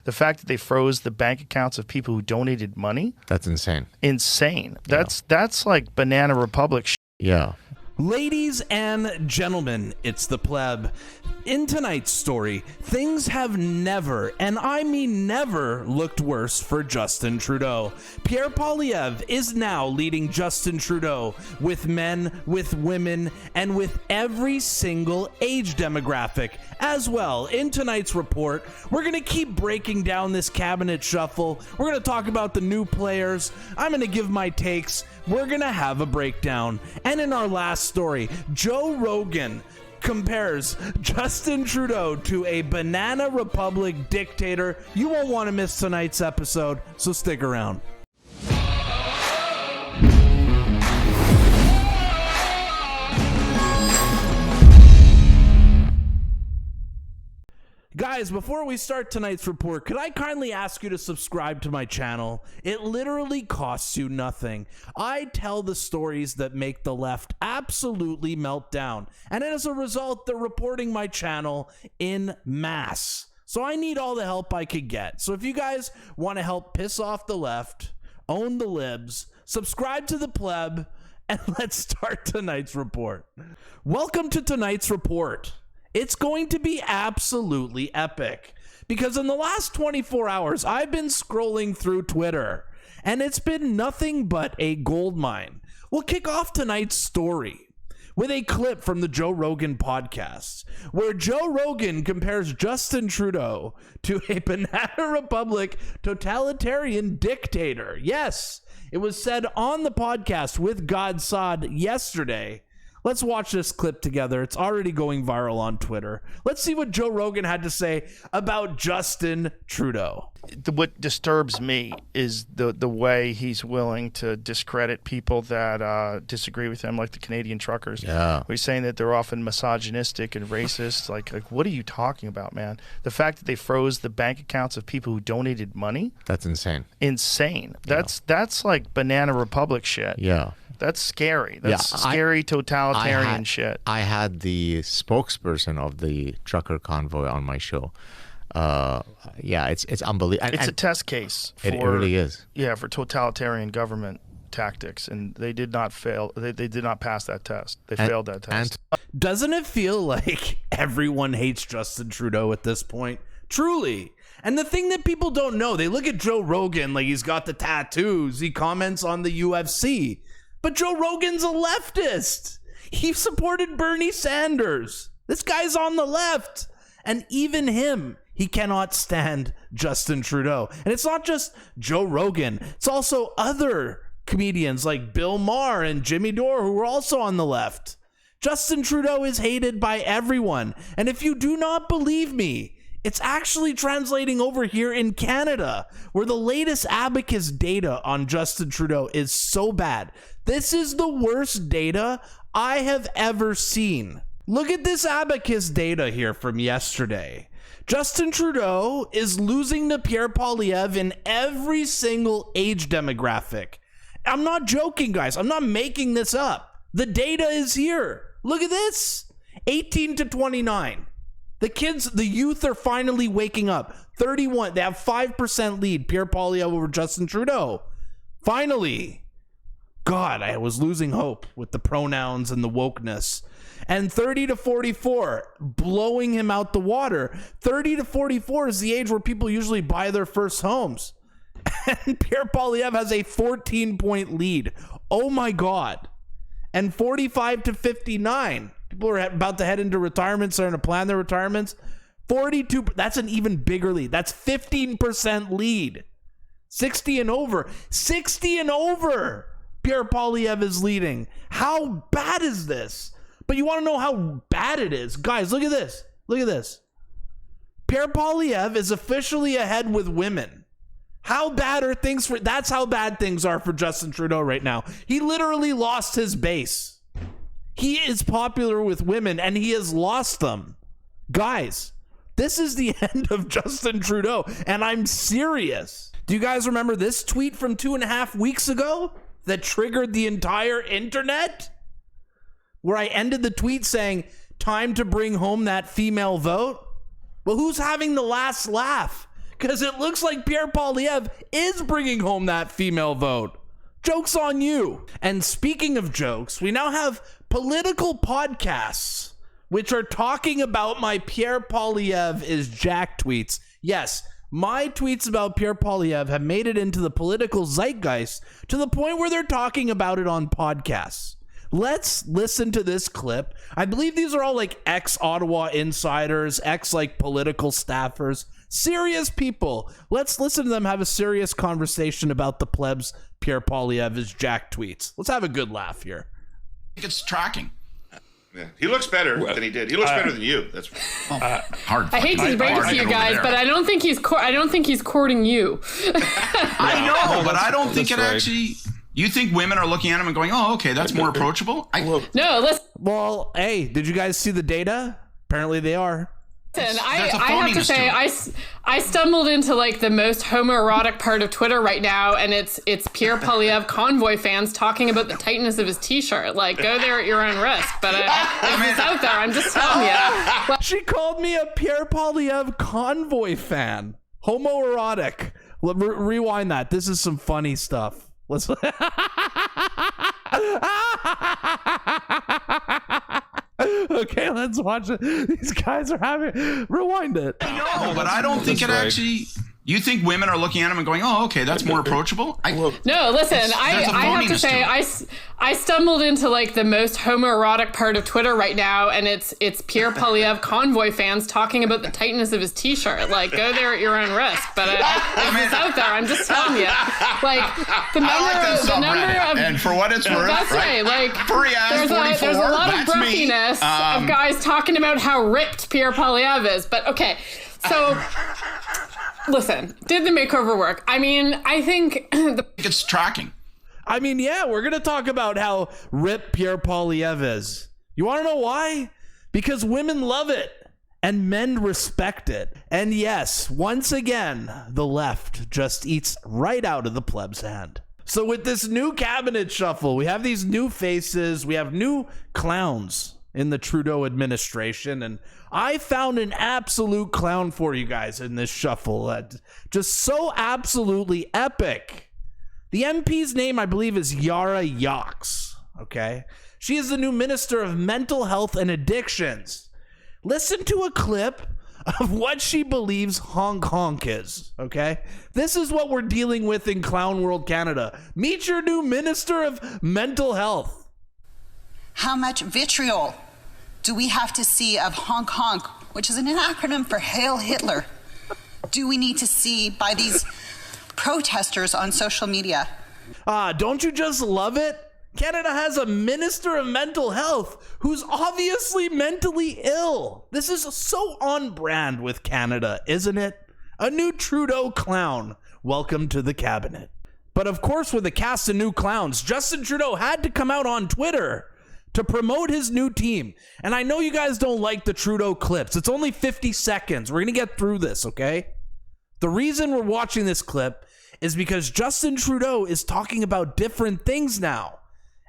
The fact that they froze the bank accounts of people who donated money. That's insane. Insane. That's like Banana Republic shit. Yeah. Ladies and gentlemen, it's the Pleb. In tonight's story, things have never, and I mean never, looked worse for Justin Trudeau. Pierre Poilievre is now leading Justin Trudeau with men, with women, and with every single age demographic. As well, in tonight's report, we're going to keep breaking down this cabinet shuffle. We're going to talk about the new players. I'm going to give my takes. We're going to have a breakdown. And in our last story, Joe Rogan compares Justin Trudeau to a Banana Republic dictator. You won't want to miss tonight's episode, so stick around. Guys, before we start tonight's report, could I kindly ask you to subscribe to my channel? It literally costs you nothing. I tell the stories that make the left absolutely melt down, and as a result, they're reporting my channel in mass. So I need all the help I could get. So if you guys want to help piss off the left, own the libs, subscribe to the Pleb, and let's start tonight's report. Welcome to tonight's report. It's going to be absolutely epic because in the last 24 hours, I've been scrolling through Twitter and it's been nothing but a gold mine. We'll kick off tonight's story with a clip from the Joe Rogan podcast where Joe Rogan compares Justin Trudeau to a Banana Republic totalitarian dictator. Yes, it was said on the podcast with God Sod yesterday. Let's watch this clip together. It's already going viral on Twitter. Let's see what Joe Rogan had to say about Justin Trudeau. What disturbs me is the way he's willing to discredit people that disagree with him, like the Canadian truckers. Yeah. He's saying that they're often misogynistic and racist. Like, what are you talking about, man? The fact that they froze the bank accounts of people who donated money. That's insane. Insane. That's like Banana Republic shit. Yeah. That's scary. That's scary totalitarian shit. I had the spokesperson of the trucker convoy on my show. Yeah, it's unbelievable. It's a test case. It really is. Yeah, for totalitarian government tactics, and they did not fail. They did not pass that test. They failed that test. Doesn't it feel like everyone hates Justin Trudeau at this point? Truly. And the thing that people don't know, they look at Joe Rogan like he's got the tattoos. He comments on the UFC. But Joe Rogan's a leftist. He supported Bernie Sanders. This guy's on the left. And even him, he cannot stand Justin Trudeau. And it's not just Joe Rogan. It's also other comedians like Bill Maher and Jimmy Dore who are also on the left. Justin Trudeau is hated by everyone. And if you do not believe me, it's actually translating over here in Canada, where the latest Abacus data on Justin Trudeau is so bad. This is the worst data I have ever seen. Look at this Abacus data here from yesterday. Justin Trudeau is losing to Pierre Poilievre in every single age demographic. I'm not joking, guys. I'm not making this up. The data is here. Look at this. 18 to 29. The youth are finally waking up. 31, they have 5% lead, Pierre Poilievre over Justin Trudeau. Finally. God, I was losing hope with the pronouns and the wokeness. And 30 to 44, blowing him out the water. 30 to 44 is the age where people usually buy their first homes. And Pierre Poilievre has a 14-point lead. Oh my God. And 45 to 59. People are about to head into retirement, starting to plan their retirements. 42, that's an even bigger lead. That's 15% lead. 60 and over. 60 and over. Pierre Poilievre is leading. How bad is this? But you want to know how bad it is? Guys, look at this. Look at this. Pierre Poilievre is officially ahead with women. How bad are things for... That's how bad things are for Justin Trudeau right now. He literally lost his base. He is popular with women, and he has lost them. Guys, this is the end of Justin Trudeau, and I'm serious. Do you guys remember this tweet from 2.5 weeks ago that triggered the entire internet? Where I ended the tweet saying, time to bring home that female vote? Well, who's having the last laugh? because it looks like Pierre Poilievre is bringing home that female vote. Joke's on you. And speaking of jokes, we now have political podcasts which are talking about my Pierre Poilievre is Jack tweets. Yes, my tweets about Pierre Poilievre have made it into the political zeitgeist to the point where they're talking about it on podcasts. Let's listen to this clip. I believe these are all like ex-Ottawa insiders, ex-like political staffers, serious people. Let's listen to them have a serious conversation about the plebs Pierre Poilievre is Jack tweets. Let's have a good laugh here. It's tracking. Yeah. He looks better than he did. He looks better than you. That's Hard. I hate to break it to you guys, but I don't think he's courting you. I know, but I don't think it actually. You think women are looking at him and going, "Oh, okay, that's more approachable." No, listen. Well, hey, did you guys see the data? Apparently they are. I have to say, I stumbled into like the most homoerotic part of Twitter right now, and it's Pierre Poilievre convoy fans talking about the tightness of his t-shirt. Like, go there at your own risk. But if it's out there, I'm just telling you. Well, she called me a Pierre Poilievre convoy fan. Homoerotic. Rewind that. This is some funny stuff. Let's. Okay, let's watch it. These guys are having. Rewind it. No, but I don't think it actually. You think women are looking at him and going, "Oh, okay, that's more approachable." No, listen. I have to say, I stumbled into like the most homoerotic part of Twitter right now, and it's Pierre Poilievre convoy fans talking about the tightness of his t-shirt. Like, go there at your own risk. But if it's out there, I'm just telling you. Like the number of, and for what it's worth, that's right. Like there's a lot of bruffiness of guys talking about how ripped Pierre Poilievre is. But okay, so. Listen, did the makeover work? I mean, I think it's tracking. I mean, yeah, we're going to talk about how ripped Pierre Poilievre is. You want to know why? Because women love it and men respect it. And yes, once again, the left just eats right out of the pleb's hand. So with this new cabinet shuffle, we have these new faces, we have new clowns in the Trudeau administration, and I found an absolute clown for you guys in this shuffle. Just so absolutely epic. The MP's name, I believe, is Yara Yox. Okay? She is the new Minister of Mental Health and Addictions. Listen to a clip of what she believes honk honk is. Okay? This is what we're dealing with in Clown World Canada. Meet your new Minister of Mental Health. How much vitriol do we have to see of honk honk, which is an acronym for Hail Hitler, do we need to see by these protesters on social media? Don't you just love it? Canada has a Minister of Mental Health who's obviously mentally ill. This is so on brand with Canada, isn't it? A new Trudeau clown. Welcome to the cabinet. But of course, with a cast of new clowns, Justin Trudeau had to come out on Twitter to promote his new team. And I know you guys don't like the Trudeau clips. It's only 50 seconds. We're going to get through this, okay? The reason we're watching this clip is because Justin Trudeau is talking about different things now.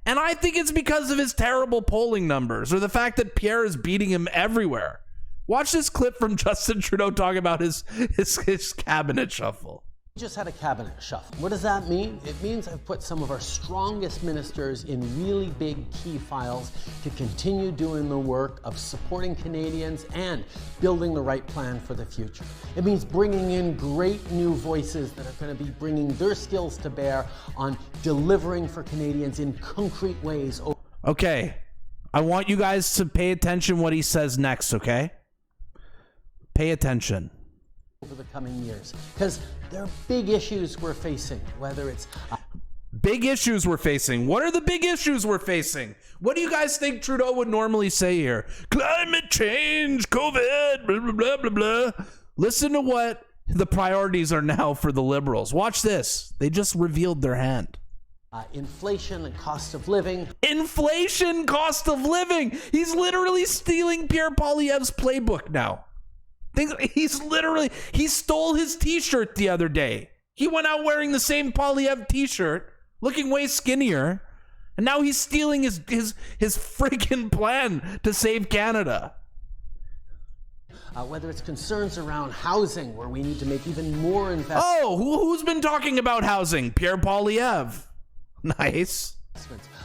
And I think it's because of his terrible polling numbers or the fact that Pierre is beating him everywhere. Watch this clip from Justin Trudeau talking about his cabinet shuffle. We just had a cabinet shuffle. What does that mean? It means I've put some of our strongest ministers in really big key files to continue doing the work of supporting Canadians and building the right plan for the future. It means bringing in great new voices that are going to be bringing their skills to bear on delivering for Canadians in concrete ways. Okay, I want you guys to pay attention what he says next, okay? Pay attention. Over the coming years, because there are big issues we're facing, whether it's big issues we're facing. What are the big issues we're facing? What do you guys think Trudeau would normally say here? Climate change, COVID, blah, blah, blah, blah, blah. Listen to what the priorities are now for the Liberals. Watch this. They just revealed their hand. Inflation and cost of living. Inflation, cost of living. He's literally stealing Pierre Poilievre's playbook now. He stole his t-shirt the other day. He went out wearing the same Poilievre t-shirt, looking way skinnier, and now he's stealing his freaking plan to save Canada. Whether it's concerns around housing, where we need to make even more investments. Oh, who's been talking about housing? Pierre Poilievre. Nice.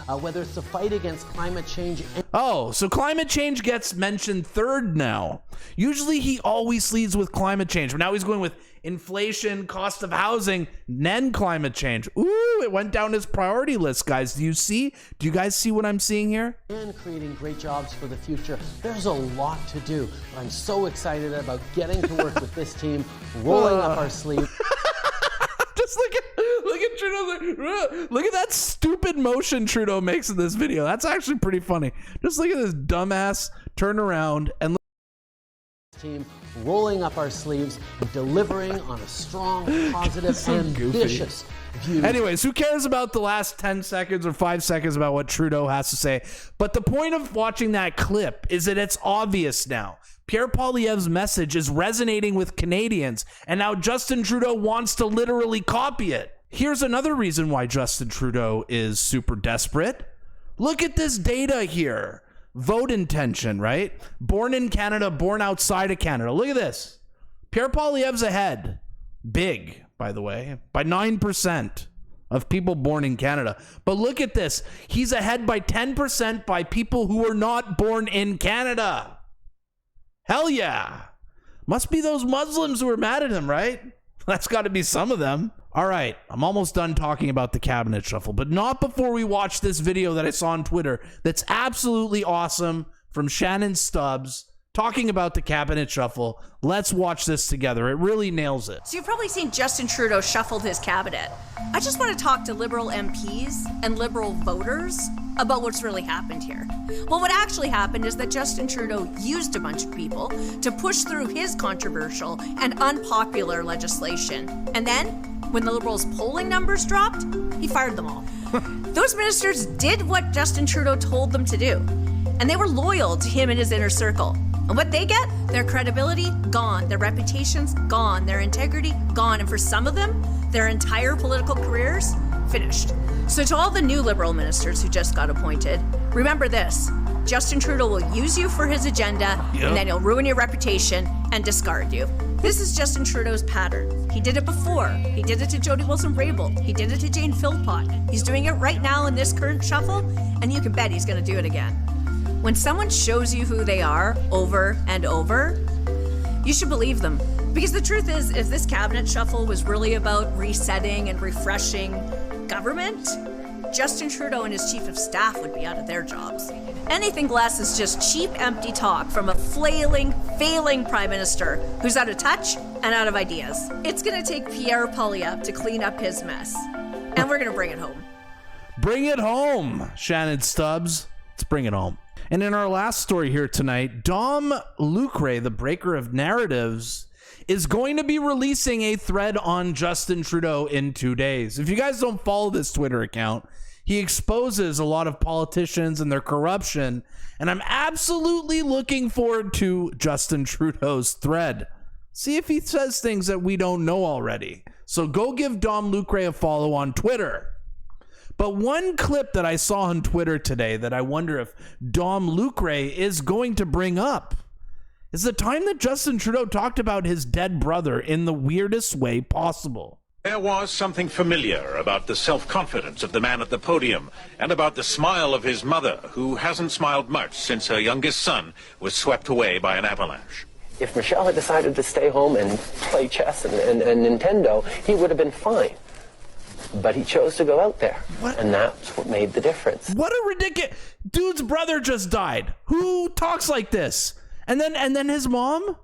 Whether it's the fight against climate change. Oh, so climate change gets mentioned third now. Usually he always leads with climate change, but now he's going with inflation, cost of housing, then climate change. Ooh, it went down his priority list, guys. Do you guys see what I'm seeing here? And creating great jobs for the future. There's a lot to do. I'm so excited about getting to work with this team, rolling up our sleeves. Just look at Trudeau. Look at that stupid motion Trudeau makes in this video. That's actually pretty funny. Just look at this dumbass turn around and look. Team rolling up our sleeves and delivering on a strong, positive, so ambitious view. Anyways, who cares about the last 10 seconds or 5 seconds about what Trudeau has to say? But the point of watching that clip is that it's obvious now. Pierre Poilievre's message is resonating with Canadians, and now Justin Trudeau wants to literally copy it. Here's another reason why Justin Trudeau is super desperate. Look at this data here. Vote intention, right? Born in Canada, born outside of Canada. Look at this. Pierre Poilievre's ahead. Big, by the way, by 9% of people born in Canada. But look at this. He's ahead by 10% by people who are not born in Canada. Hell yeah. Must be those Muslims who are mad at him, right? That's got to be some of them. All right, I'm almost done talking about the cabinet shuffle, but not before we watch this video that I saw on Twitter that's absolutely awesome from Shannon Stubbs talking about the cabinet shuffle. Let's watch this together. It really nails it. So you've probably seen Justin Trudeau shuffled his cabinet. I just want to talk to Liberal MPs and Liberal voters about what's really happened here. Well, what actually happened is that Justin Trudeau used a bunch of people to push through his controversial and unpopular legislation. And then, when the Liberals' polling numbers dropped, he fired them all. Those ministers did what Justin Trudeau told them to do, and they were loyal to him and his inner circle. And what they get? Their credibility, gone. Their reputations, gone. Their integrity, gone. And for some of them, their entire political careers, finished. So to all the new Liberal ministers who just got appointed, remember this. Justin Trudeau will use you for his agenda, and then he'll ruin your reputation and discard you. This is Justin Trudeau's pattern. He did it before. He did it to Jody Wilson-Raybould. He did it to Jane Philpott. He's doing it right now in this current shuffle, and you can bet he's going to do it again. When someone shows you who they are over and over, you should believe them. Because the truth is, if this cabinet shuffle was really about resetting and refreshing government, Justin Trudeau and his chief of staff would be out of their jobs. Anything less is just cheap, empty talk from a failing prime minister who's out of touch and out of ideas. It's going to take Pierre Poilievre to clean up his mess, and we're going to bring it home. Bring it home, Shannon Stubbs. Let's bring it home. And in our last story here tonight, Dom Lucre, the breaker of narratives, is going to be releasing a thread on Justin Trudeau in 2 days. If you guys don't follow this Twitter account, he exposes a lot of politicians and their corruption, and I'm absolutely looking forward to Justin Trudeau's thread. See if he says things that we don't know already. So go give Dom Lucre a follow on Twitter. But one clip that I saw on Twitter today that I wonder if Dom Lucre is going to bring up is the time that Justin Trudeau talked about his dead brother in the weirdest way possible. There was something familiar about the self-confidence of the man at the podium and about the smile of his mother, who hasn't smiled much since her youngest son was swept away by an avalanche. If Michelle had decided to stay home and play chess and Nintendo, he would have been fine. But he chose to go out there, and that's what made the difference. What a ridiculous... Dude's brother just died. Who talks like this? And then his mom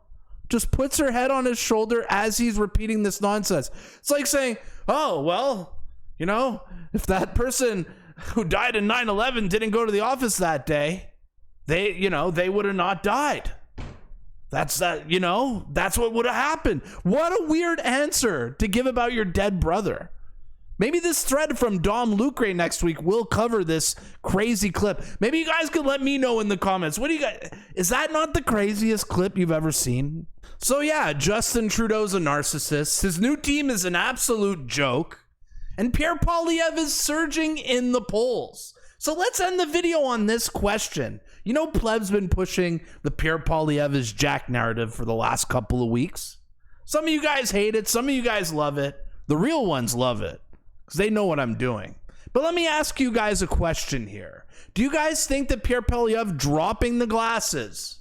just puts her head on his shoulder as he's repeating this nonsense. It's like saying, oh, well, you know, if that person who died in 9/11 didn't go to the office that day, they would have not died. That's what would have happened. What a weird answer to give about your dead brother. Maybe this thread from Dom Lucre next week will cover this crazy clip. Maybe you guys could let me know in the comments. What do you guys... Is that not the craziest clip you've ever seen? So yeah, Justin Trudeau's a narcissist. His new team is an absolute joke. And Pierre Poilievre is surging in the polls. So let's end the video on this question. You know, Pleb's been pushing the Pierre Poilievre is Jack narrative for the last couple of weeks. Some of you guys hate it. Some of you guys love it. The real ones love it because they know what I'm doing. But let me ask you guys a question here. Do you guys think that Pierre Poilievre dropping the glasses,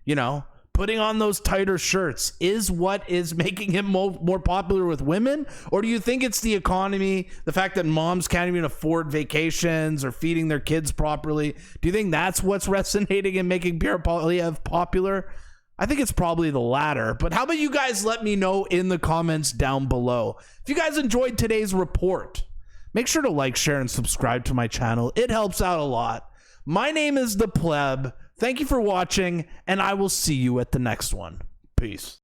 you know, putting on those tighter shirts is what is making him more popular with women? Or do you think it's the economy, the fact that moms can't even afford vacations or feeding their kids properly? Do you think that's what's resonating and making Pierre Poilievre popular? I think it's probably the latter. But how about you guys let me know in the comments down below. If you guys enjoyed today's report, make sure to like, share, and subscribe to my channel. It helps out a lot. My name is the Pleb. Thank you for watching, and I will see you at the next one. Peace.